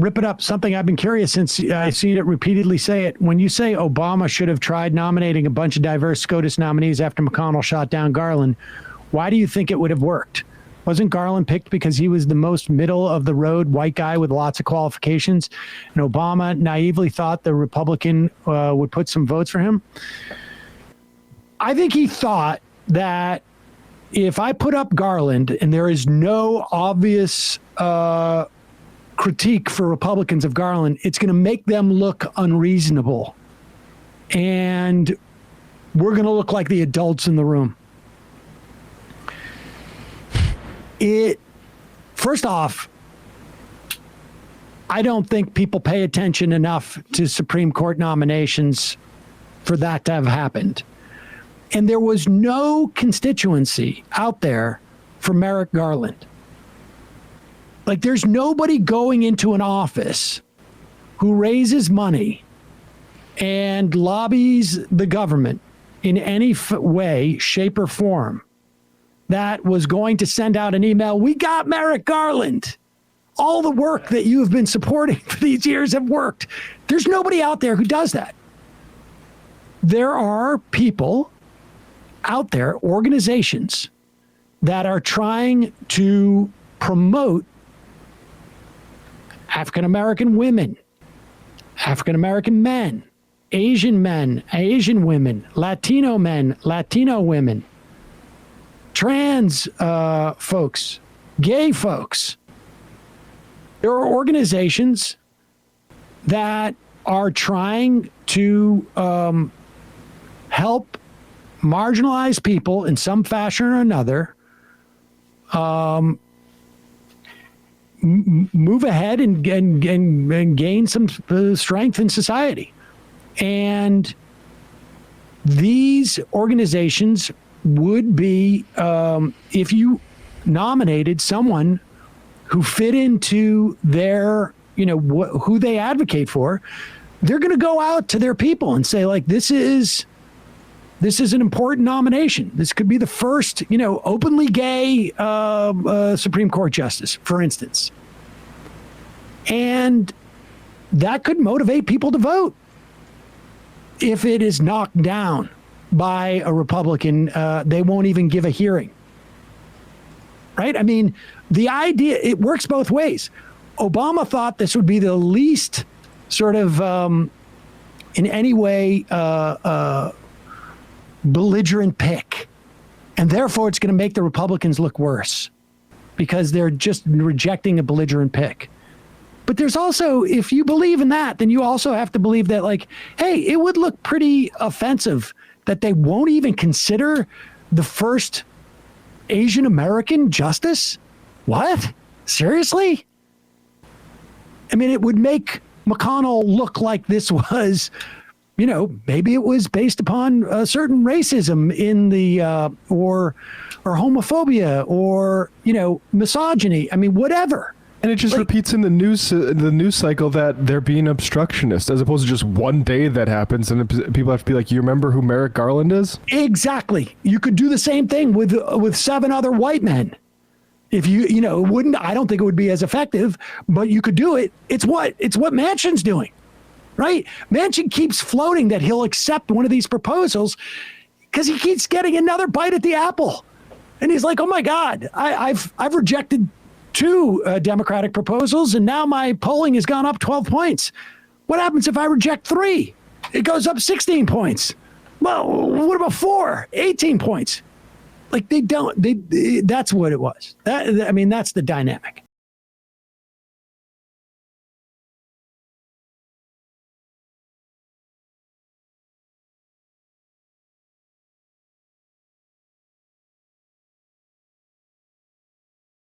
rip it up. Something I've been curious since I've seen it repeatedly say it. When you say Obama should have tried nominating a bunch of diverse SCOTUS nominees after McConnell shot down Garland, why do you think it would have worked? Wasn't Garland picked because he was the most middle of the road white guy with lots of qualifications, and Obama naively thought the Republican would put some votes for him? I think he thought that if I put up Garland and there is no obvious critique for Republicans of Garland, it's going to make them look unreasonable. And we're going to look like the adults in the room. First off, I don't think people pay attention enough to Supreme Court nominations for that to have happened. And there was no constituency out there for Merrick Garland. Like, there's nobody going into an office who raises money and lobbies the government in any way, shape, or form that was going to send out an email, "We got Merrick Garland. All the work that you have been supporting for these years have worked." There's nobody out there who does that. There are people out there, organizations, that are trying to promote African-American women, African-American men, Asian women, Latino men, Latino women, trans folks, gay folks. There are organizations that are trying to help marginalized people in some fashion or another move ahead and gain some strength in society. And these organizations would be, if you nominated someone who fit into their, who they advocate for, they're going to go out to their people and say, like, this is an important nomination. This could be the first, openly gay Supreme Court justice, for instance. And that could motivate people to vote. If it is knocked down by a Republican, they won't even give a hearing. Right? I mean, the idea, it works both ways. Obama thought this would be the least sort of, in any way, belligerent pick. And therefore, it's going to make the Republicans look worse because they're just rejecting a belligerent pick. But there's also, if you believe in that, then you also have to believe that, like, hey, it would look pretty offensive that they won't even consider the first Asian American justice. What? Seriously? I mean, it would make McConnell look like this was, maybe it was based upon a certain racism in the, or homophobia or, misogyny. I mean, whatever. And it just repeats in the news cycle that they're being obstructionist, as opposed to just one day that happens and people have to be like, you remember who Merrick Garland is? Exactly. You could do the same thing with 7 other white men. If it wouldn't, I don't think it would be as effective, but you could do it. It's what Manchin's doing, right? Manchin keeps floating that he'll accept one of these proposals because he keeps getting another bite at the apple. And he's like, oh my God, I've rejected 2 Democratic proposals, and now my polling has gone up 12 points. What happens if I reject 3? It goes up 16 points. Well, what about 4? 18 points. Like, that's what it was. That's the dynamic.